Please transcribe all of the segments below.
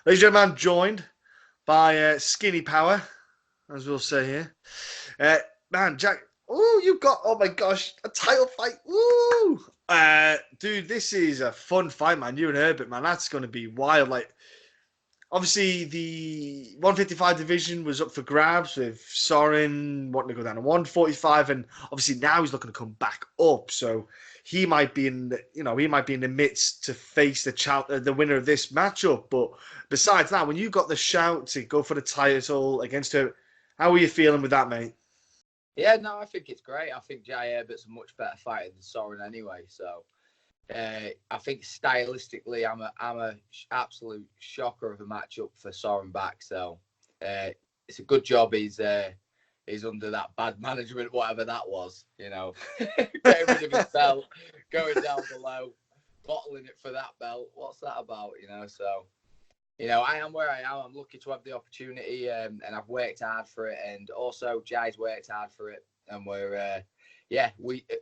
Ladies and gentlemen, I'm joined by Skinny Power, as we'll say here. Man, Jack, oh my gosh, a title fight. Woo! Dude, this is a fun fight, man. You and Herbert, man, that's going to be wild. Like, obviously, the 155 division was up for grabs with Sorin wanting to go down to 145, and obviously now he's looking to come back up. So he might be in the midst to face the winner of this matchup. But besides that, when you got the shout to go for the title against her, how are you feeling with that, mate? Yeah, no, I think it's great. I think Jai Herbert's a much better fighter than Sorin anyway. So I think stylistically, I'm a absolute shocker of a matchup for Sorin back. So it's a good job he's under that bad management, whatever that was. Getting rid of his belt, going down below, bottling it for that belt. What's that about? So I am where I am. I'm lucky to have the opportunity, and I've worked hard for it. And also, Jai's worked hard for it, and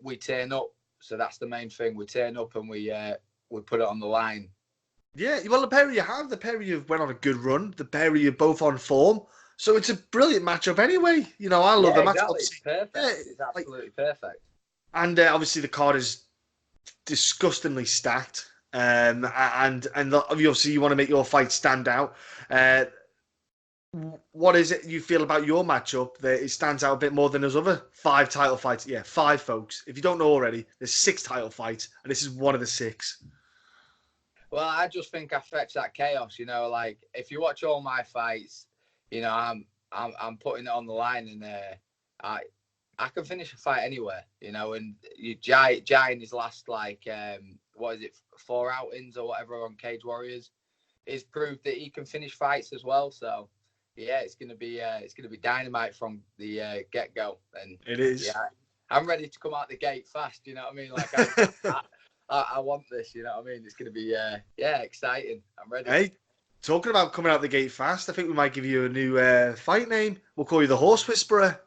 we turn up. So that's the main thing. We turn up and we put it on the line. Yeah, well, the pair of you went on a good run. The pair of you both on form. So it's a brilliant matchup anyway. I love the matchup. It's perfect. Yeah, it's absolutely perfect. And obviously the card is disgustingly stacked. And obviously you want to make your fight stand out. What is it you feel about your matchup that it stands out a bit more than those other 5 title fights? Yeah, 5, folks. If you don't know already, there's 6 title fights, and this is one of the 6. Well, I just think I fetch that chaos. Like if you watch all my fights, I'm putting it on the line, and I can finish a fight anywhere. And Jai in his last 4 outings or whatever on Cage Warriors, he's proved that he can finish fights as well. So yeah, it's gonna be dynamite from the get go. And it is. Yeah, I'm ready to come out the gate fast. You know what I mean? Like I want this. You know what I mean? It's gonna be exciting. I'm ready. Hey, talking about coming out the gate fast, I think we might give you a new fight name. We'll call you the Horse Whisperer.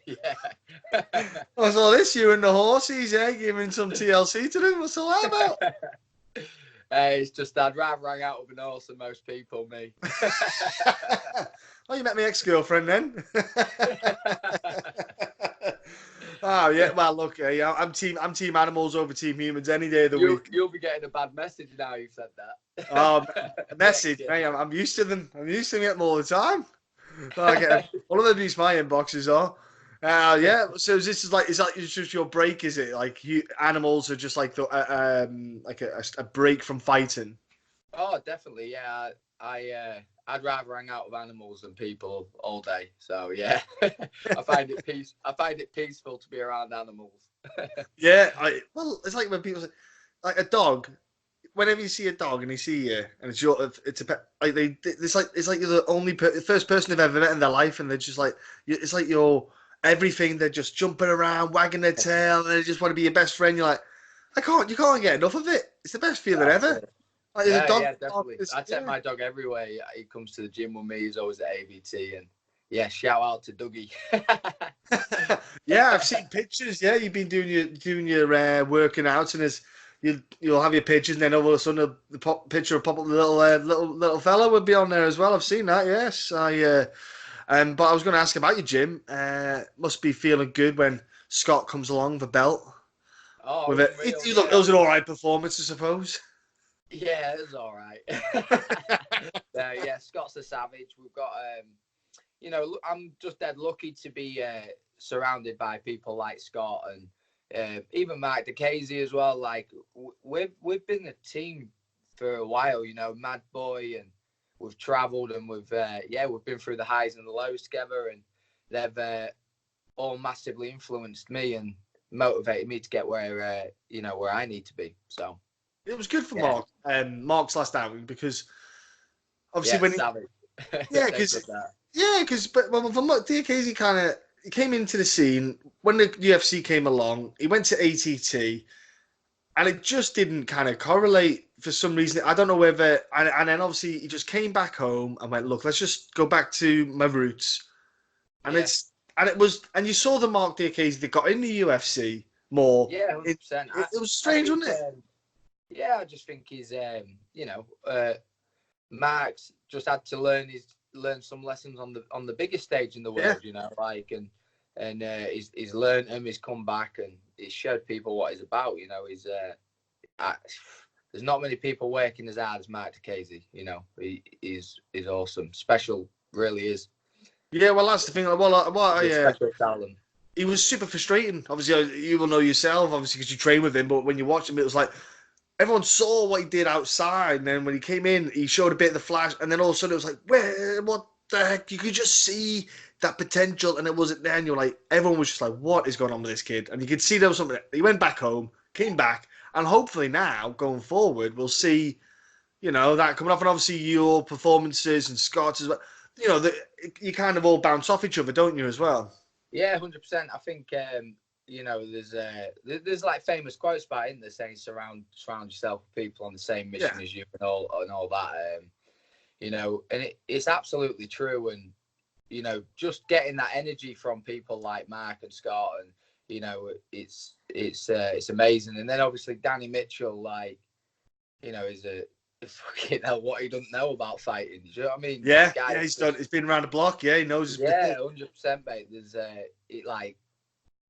Yeah. What's all this? You and the horses, giving some TLC to them? What's all that about? It's just I'd rather hang out with an horse than most people, me. Well, you met my ex-girlfriend then. Oh yeah, well look, I'm team animals over team humans any day of the week. You'll be getting a bad message now you've said that. Oh, a message, mate. I'm used to them. I'm used to getting them all the time. I get all of the abuse my inboxes are. Yeah. So is that just your break? Is it like animals are just like a break from fighting? Oh, definitely. Yeah. I'd rather hang out with animals than people all day. So yeah, I find it peaceful to be around animals. Yeah. It's like when people say, like a dog. Whenever you see a dog and they see you, and it's like you're the only first person they've ever met in their life, and they're just like, it's like you're everything. They're just jumping around, wagging their tail, and they just want to be your best friend. You're like, you can't get enough of it. It's the best feeling ever. Like, yeah, definitely. I take my dog everywhere. He comes to the gym with me. He's always at AVT, and yeah, shout out to Dougie. Yeah, I've seen pictures. Yeah, you've been doing your working out, and you'll have your pictures, and then all of a sudden the picture will pop up. The little fella would be on there as well. I've seen that. Yes, but I was going to ask about your gym. Must be feeling good when Scott comes along with a belt. Oh, with it. It was an all right performance, I suppose. Yeah, it was all right. Yeah, Scott's a savage. We've got, I'm just dead lucky to be surrounded by people like Scott and. Even Marc Diakiese as well. Like we've been a team for a while, Mad Boy, and we've travelled and we've been through the highs and the lows together, and they've all massively influenced me and motivated me to get where I need to be. So it was good for Marc. Marc's last outing because obviously when Diakiese he came into the scene when the UFC came along. He went to ATT, and it just didn't kind of correlate for some reason. I don't know whether. And then obviously he just came back home and went, "Look, let's just go back to my roots." And and you saw the Marc Diakiese that got in the UFC more. Yeah, 100%. It was strange, wasn't it? Yeah, I just think he's Mark's just had to learn some lessons on the biggest stage in the world, you know, like and he's learned them. He's come back and he's showed people what he's about. You know, there's not many people working as hard as Marc Diakiese. You know, he's awesome, special, really is. Yeah, well, that's the thing. Special talent. He was super frustrating. Obviously, you will know yourself, obviously, because you train with him. But when you watch him, it was like everyone saw what he did outside, and then when he came in, he showed a bit of the flash, and then all of a sudden it was like, what the heck? You could just see that potential, and it wasn't there. And you're like, everyone was just like, what is going on with this kid? And you could see there was something. He went back home, came back, and hopefully now, going forward, we'll see, you know, that coming off. And obviously your performances and Scott's as well. You know, you kind of all bounce off each other, don't you, as well? Yeah, 100%. I think you know, there's like famous quotes by it, saying surround yourself with people on the same mission as you and all that. You know, and it's absolutely true. And you know, just getting that energy from people like Mark and Scott, and you know, it's amazing. And then obviously Danny Mitchell, like, you know, is a fucking hell, what he doesn't know about fighting. Do you know what I mean? Yeah, he's been around the block. Yeah, he knows his business. 100%, mate. There's like,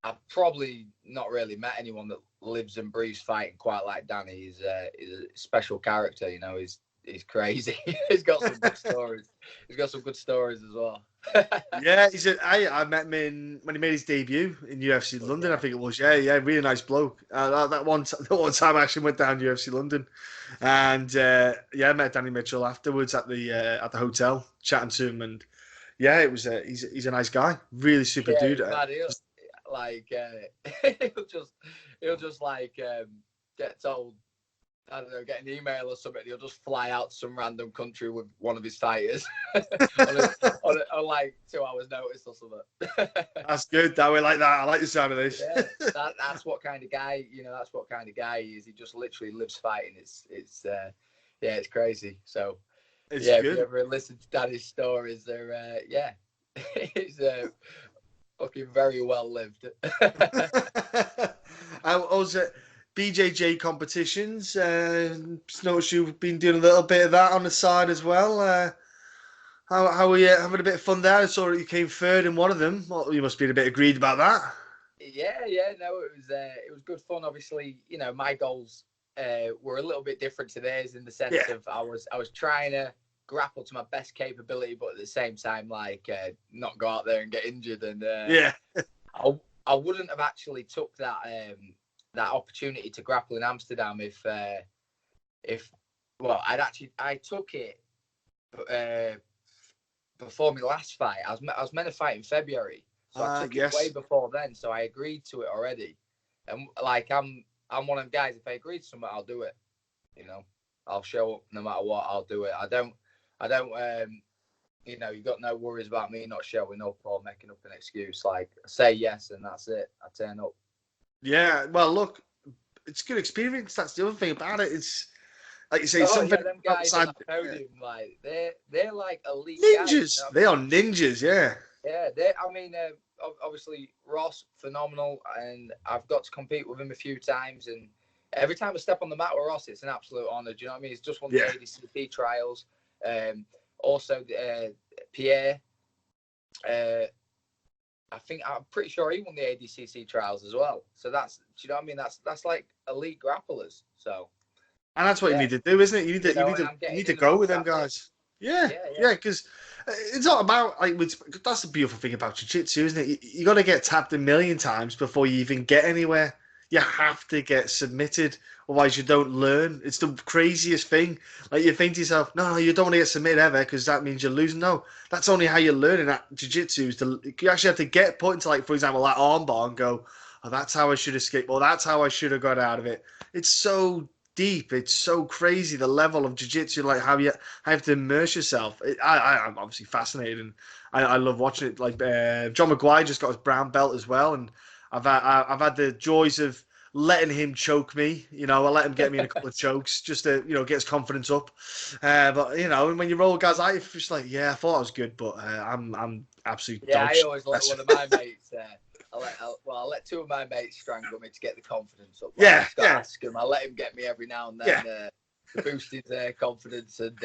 I've probably not really met anyone that lives and breathes fighting quite like Danny. He's a special character, you know. He's crazy. He's got some good stories. He's got some good stories as well. Yeah, I met him when he made his debut in UFC London. I think it was. Yeah, really nice bloke. That one time I actually went down to UFC London, and I met Danny Mitchell afterwards at the hotel, chatting to him, and yeah, it was. He's a nice guy, really super dude. Like he'll just like get told, I don't know, get an email or something. He'll just fly out to some random country with one of his fighters on like 2 hours notice or something. That's good. That way, like that. I like the sound of this. Yeah, that's what kind of guy, you know. That's what kind of guy he is. He just literally lives fighting. It's crazy. So it's good. If you ever listen to Daddy's stories, they're it's fucking very well lived. I was at BJJ competitions. Noticed you've been doing a little bit of that on the side as well. How were you having a bit of fun there? I saw that you came third in one of them. Well, you must be a bit agreed about that. Yeah, no, it was good fun. Obviously, you know, my goals were a little bit different to theirs in the sense of I was trying to grapple to my best capability, but at the same time, like, not go out there and get injured. And I wouldn't have actually took that opportunity to grapple in Amsterdam if I took it before my last fight. I was meant to fight in February, so I took it way before then. So I agreed to it already, and like I'm one of them guys. If I agree to something, I'll do it. You know, I'll show up no matter what. I'll do it. I don't. You know, you got no worries about me not showing up or making up an excuse. Like, I say yes and that's it. I turn up. Yeah, well, look, it's a good experience. That's the other thing about it. It's like you say, something them guys outside on the podium, like they're like elite ninjas. Guys, you know? They are ninjas. Yeah. Yeah, I mean, obviously Ross, phenomenal, and I've got to compete with him a few times, and every time I step on the mat with Ross, it's an absolute honour. Do you know what I mean? He's just won the ADCP trials. Also, Pierre. I'm pretty sure he won the ADCC trials as well. So that's, do you know what I mean? That's like elite grapplers. So, and that's what you need to do, isn't it? You need to go with them guys. Yeah, because it's not about like. That's the beautiful thing about jiu-jitsu, isn't it? You got to get tapped a million times before you even get anywhere. You have to get submitted, otherwise you don't learn. It's the craziest thing. Like, you think to yourself, no, you don't want to get submitted ever because that means you're losing. No, that's only how you're learning at jiu-jitsu. You actually have to get put into, like, for example, that armbar and go, oh, that's how I should escape, or that's how I should have got out of it. It's so deep. It's so crazy, the level of jiu-jitsu, like how you have to immerse yourself. I'm obviously fascinated, and I love watching it. Like, John McGuire just got his brown belt as well, and I've had the joys of letting him choke me. You know, I let him get me in a couple of chokes just to, you know, get his confidence up. But you know, when you roll guys out, it's just like, yeah, I thought I was good, but I'm absolutely dog shit. I always let one of my mates. I'll let two of my mates strangle me to get the confidence up. I let him get me every now and then. to boost his confidence. And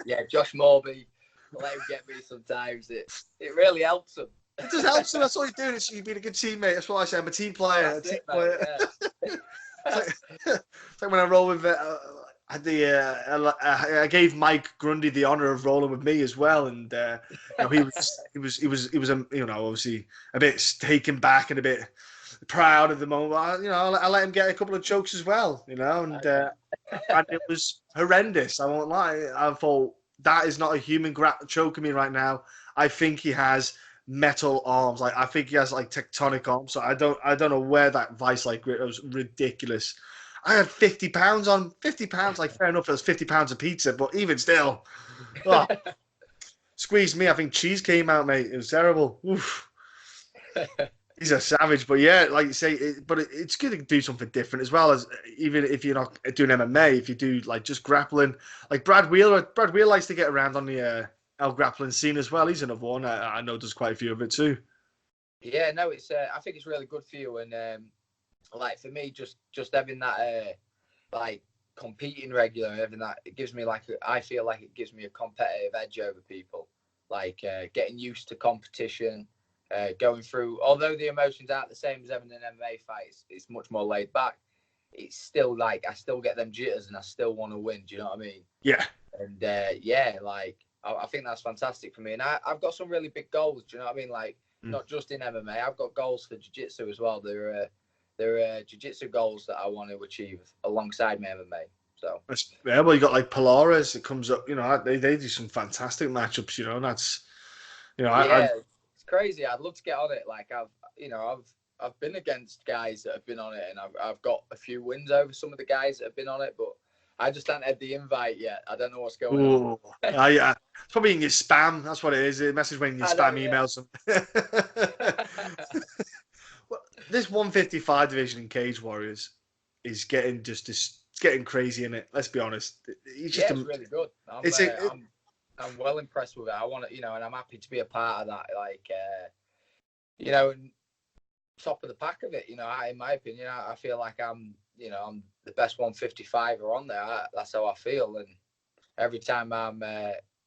yeah, Josh Morby, let him get me sometimes. It really helps him. It just helps him. That's all you're doing. Is you being a good teammate. That's what I say. I'm a team player. That's a team it, player. mate, It's like when I roll with I gave Mike Grundy the honor of rolling with me as well, and he was obviously a bit taken back and a bit proud of the moment. I let him get a couple of jokes as well, and it was horrendous. I won't lie. I thought that is not a human choking me right now. I think he has metal arms. Like I think he has like tectonic arms. So I don't know where that vice like grip. It was ridiculous. I had 50 pounds on 50 pounds. Like fair enough, it was 50 pounds of pizza, but even still, squeezed me. I think cheese came out, mate. It was terrible. Oof. He's a savage, but yeah, like you say, it's good to do something different as well as even if you're not doing MMA, if you do like just grappling, like Brad Wheeler likes to get around on the El grappling scene as well. He's another one I know does quite a few of it too. Yeah, no, it's I think it's really good for you, and like for me, just having that like competing regular, having that, it gives me I feel like it gives me a competitive edge over people, like getting used to competition. Going through, although the emotions aren't the same as having an MMA fight, it's much more laid back. It's still like I still get them jitters and I still want to win. Do you know what I mean? Yeah. And yeah, like I think that's fantastic for me. And I've got some really big goals. Do you know what I mean? Like not just in MMA, I've got goals for jiu-jitsu as well. There are jiu-jitsu goals that I want to achieve alongside my MMA. So yeah, well, you got like Polaris. It comes up. They do some fantastic matchups. And that's yeah. It's crazy. I'd love to get on it. Like I've been against guys that have been on it, and I've got a few wins over some of the guys that have been on it, but I just haven't had the invite yet. I don't know what's going on. Yeah, it's probably in your spam. That's what it is. A message when you spam emails them. Well, this 155 division in Cage Warriors is getting it's getting crazy in it. Let's be honest. It's really good. I'm well impressed with it. I want to, and I'm happy to be a part of that. Like, and top of the pack of it. In my opinion, I feel like I'm the best 155er on there. That's how I feel. And every time I'm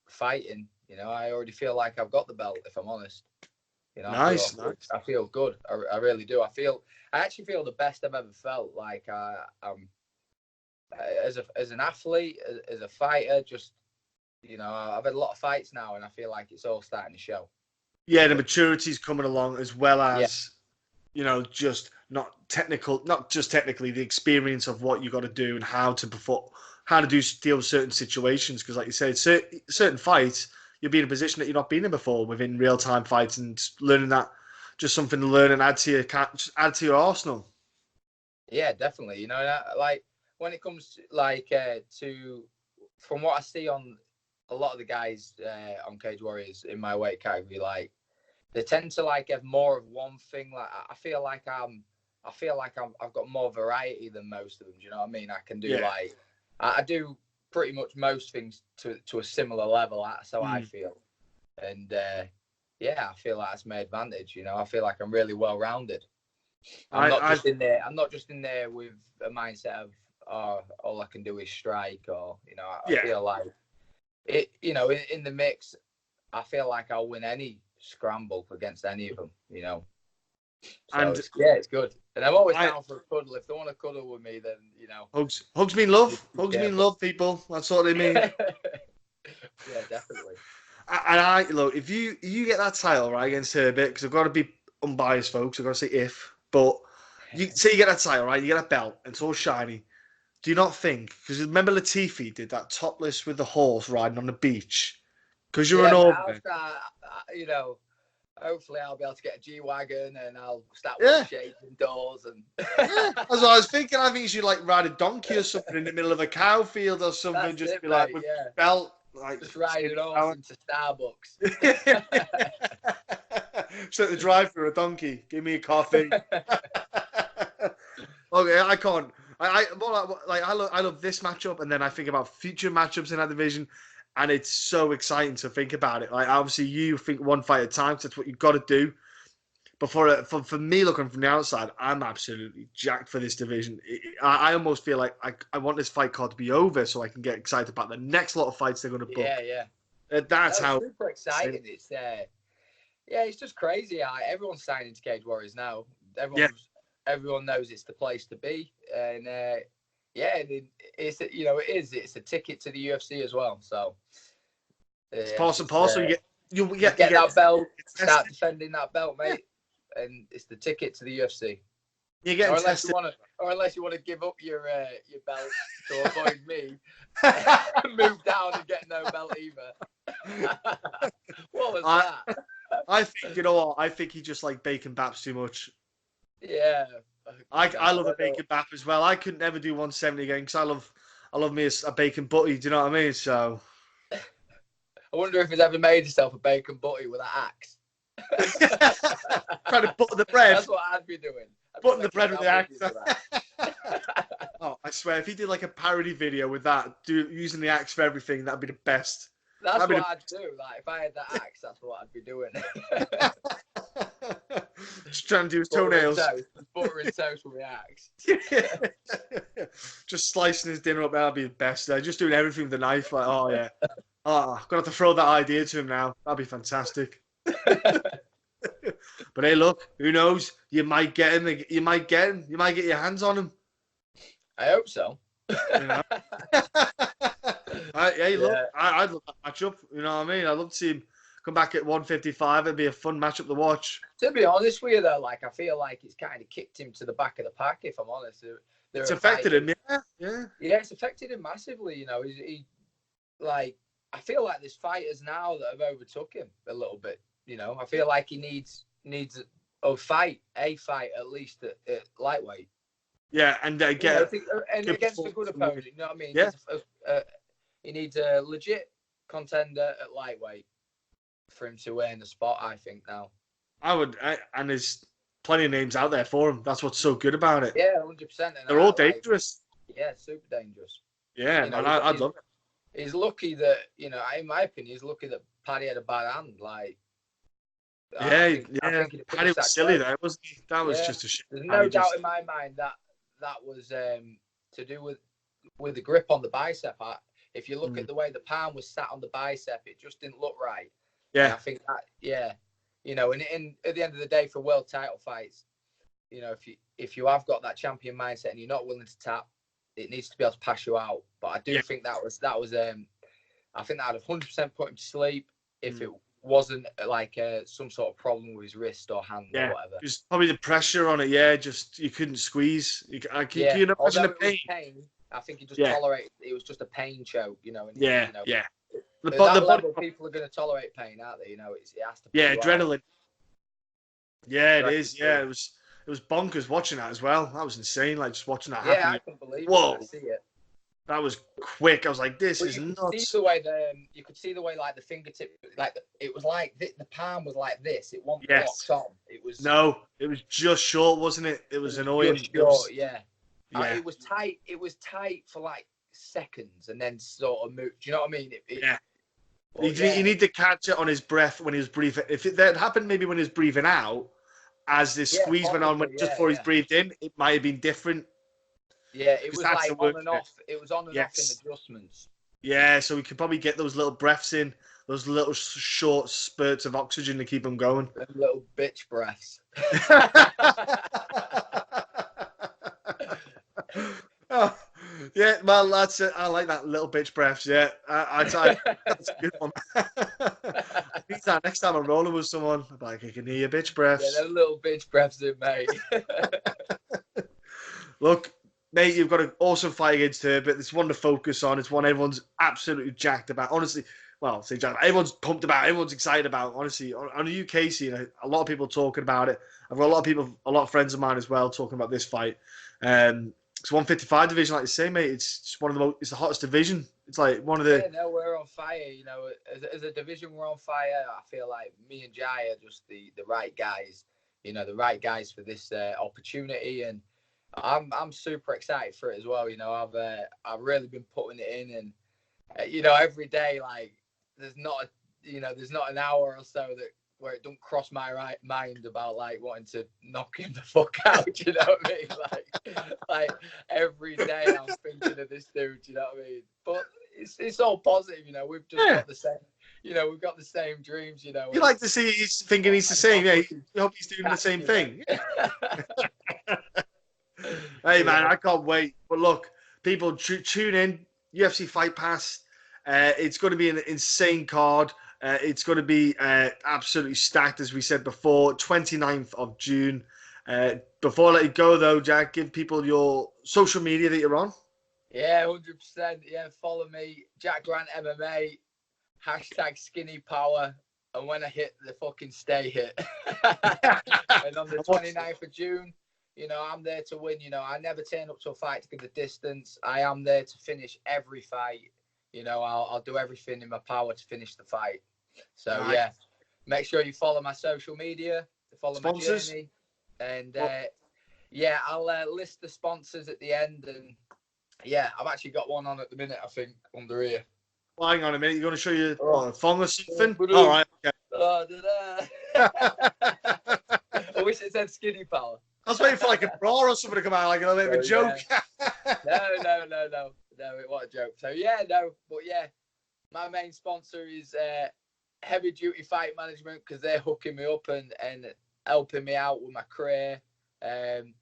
fighting, I already feel like I've got the belt. If I'm honest, nice. I feel good. I really do. I actually feel the best I've ever felt. Like I'm as an athlete, as a fighter, just. I've had a lot of fights now, and I feel like it's all starting to show. Yeah, the maturity's coming along, as well as, just not just technically, the experience of what you got to do and how to perform, deal with certain situations. Because, like you said, certain fights, you'll be in a position that you've not been in before within real time fights, and learning that, just something to learn and add to your arsenal. Yeah, definitely. Like when it comes to from what I see on a lot of the guys on Cage Warriors in my weight category, like they tend to have more of one thing. Like I feel like I've got more variety than most of them. Do you know what I mean? I can do I do pretty much most things to a similar level. So I feel, and I feel like that's my advantage. I feel like I'm really well rounded. I'm not just in there with a mindset of all I can do is strike, or I feel like. In the mix, I feel like I'll win any scramble against any of them, So it's good. And I'm always down for a cuddle. If they want to cuddle with me, then, Hugs mean love. Hugs mean love, people. That's what they mean. Yeah, definitely. And look, if you get that title, right, against Herbert, because I've got to be unbiased, folks. I've got to say if. But you get that title, right? You get a belt, and it's all shiny. Do you not think? Because remember Latifi did that topless with the horse riding on the beach? Because you're an orphan. Hopefully I'll be able to get a G-Wagon and I'll start shades indoors. And that's what I was thinking. I think you should ride a donkey or something in the middle of a cow field or something. Just be with belt. Just riding horse into Starbucks. Sit the drive-through a donkey. Give me a coffee. Okay, I can't. I love this matchup, and then I think about future matchups in that division, and it's so exciting to think about it. Like obviously, you think one fight at a time, 'cause that's what you've got to do. But for me looking from the outside, I'm absolutely jacked for this division. I almost feel like I want this fight card to be over so I can get excited about the next lot of fights they're going to book. Yeah. That's No, how it's super exciting. It's it's just crazy. Everyone's signing to Cage Warriors now. Everyone knows it's the place to be, and it's it's a ticket to the UFC as well. So it's part and parcel. You get that belt, start defending that belt, mate, and it's the ticket to the UFC. You get unless you want to give up your belt to avoid me, move down and get no belt either. What was that? I think, you know what? I think he just like bacon baps too much. Yeah. I love a bacon bap as well. I could never do 170 again because I love me a bacon butty. Do you know what I mean? So I wonder if he's ever made himself a bacon butty with an axe. Trying to butter the bread. That's what I'd be doing. Butting the bread with the axe. Oh, I swear, if he did like a parody video with that, using the axe for everything, that'd be the best. That's what I'd do. Like, if I had that axe, that's what I'd be doing. Just trying to do his toenails. Butter and toast with the axe. Just slicing his dinner up, that'd be the best. Just doing everything with the knife. Like, oh, yeah. Oh, I'm going to have to throw that idea to him now. That'd be fantastic. But hey, look, who knows? You might get him. You might get your hands on him. I hope so. You know? Hey, look, I'd love that matchup. You know what I mean? I'd love to see him come back at 155. It'd be a fun matchup to watch. To be honest with you, though, like I feel like it's kind of kicked him to the back of the pack. If I'm honest, it's affected him. Yeah. It's affected him massively. You know, he like I feel like there's fighters now that have overtook him a little bit. You know, I feel like he needs a fight at least at lightweight. Yeah, and and against a good opponent. You know what I mean? Yeah. He needs a legit contender at lightweight for him to earn a spot, I think, now. And there's plenty of names out there for him. That's what's so good about it. Yeah, 100%. They're all dangerous. Super dangerous. Yeah, and I'd love it. He's lucky that, in my opinion, he's lucky that Paddy had a bad hand. Like, I think Paddy was silly there, wasn't he? That was just a shit. There's no doubt in my mind that was to do with the grip on the bicep. If you look at the way the palm was sat on the bicep, it just didn't look right. Yeah. And I think that, and at the end of the day, for world title fights, if you have got that champion mindset and you're not willing to tap, it needs to be able to pass you out. But I do think that was I think that would have 100% put him to sleep if it wasn't like some sort of problem with his wrist or hand or whatever. Just probably the pressure on it. Yeah, just you couldn't squeeze. Can you imagine the pain? I think he just tolerated. It was just a pain choke, At that level, people are going to tolerate pain, aren't they? It has to. Yeah, adrenaline. Yeah, it is. Yeah, it was bonkers watching that as well. That was insane. Like just watching that happen. Yeah, I couldn't believe Whoa. I see it. That was quick. I was like, "This is nuts." You could see the way, like the fingertip, like it was like the palm was like this. It wasn't locked on. It was just short, wasn't it? It was annoying. Short, it was tight. It was tight for like seconds, and then sort of moved. Do you know what I mean? You need to catch it on his breath when he was breathing. If that happened, maybe when he was breathing out, as this squeeze went on, just before he's breathed in, it might have been different. Yeah, it was like on and off. It was on and off in adjustments. Yeah, so we could probably get those little breaths in, those little short spurts of oxygen to keep them going. Them little bitch breaths. Oh, yeah, well, that's it. I like that little bitch breaths. Yeah, that's a good one. Next time I'm rolling with someone, I'm like, I can hear your bitch breaths. Yeah, them little bitch breaths in, mate. Look, mate, you've got an awesome fight against Herbert. It's one to focus on. It's one everyone's absolutely jacked about. Honestly, everyone's pumped about. Everyone's excited about. Honestly, on the UK scene, a lot of people talking about it. I've got a lot of friends of mine as well talking about this fight. It's 155 division, like you say, mate. It's one of the it's the hottest division. It's like one of the. Yeah, no, we're on fire. As a division, we're on fire. I feel like me and Jai are just the right guys. The right guys for this opportunity, and I'm super excited for it as well. I've really been putting it in, and every day, like there's not an hour or so that where it don't cross my mind about like wanting to knock him the fuck out. You know what I mean? Like every day I'm thinking of this dude. You know what I mean? But it's all positive. You know, we've just got the same. You know, we've got the same dreams. You know, you like to see he's thinking he's the same. Yeah, you hope he's doing the same thing. Hey man, I can't wait. But look, people tune in. UFC Fight Pass. It's going to be an insane card. It's going to be absolutely stacked, as we said before. 29th of June. Before I let you go, though, Jack, give people your social media that you're on. Yeah, 100%. Yeah, follow me, Jack Grant MMA, #skinny power. And when I hit, the fucking stay hit. And on the 29th of June, you know, I'm there to win. You know, I never turn up to a fight to give the distance. I am there to finish every fight. You know, I'll do everything in my power to finish the fight. So, Nice. yeah, make sure you follow my social media, follow Sponsors? my journey. And, yeah, I'll list the sponsors at the end. And, yeah, I've actually got one on at the minute, I think, under here. Well, hang on a minute. You're going to show you a thong or something? All right. Okay. Oh, I wish it said skinny power. I was waiting for like a bra or something to come out, like a little bit of a joke. No, it was a joke. So, yeah, but yeah, my main sponsor is Heavy Duty Fight Management, because they're hooking me up and helping me out with my career. And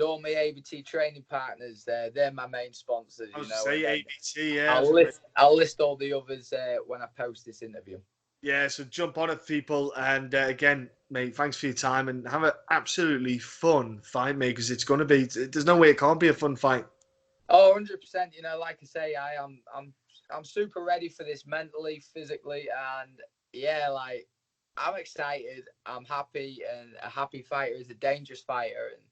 all my ABT training partners, they're my main sponsors. I was you know, say ABT, yeah. I'll list all the others when I post this interview. Yeah, so jump on it, people. And again, mate, thanks for your time and have an absolutely fun fight, mate, because it's going to be, there's no way it can't be a fun fight. Oh, 100%. You know, like I say, I'm super ready for this mentally, physically, and yeah, like I'm excited. I'm happy, and a happy fighter is a dangerous fighter, and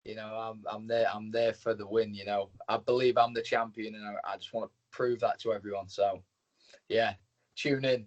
you know, I'm there for the win. You know, I believe I'm the champion, and I just want to prove that to everyone. So, yeah, tune in.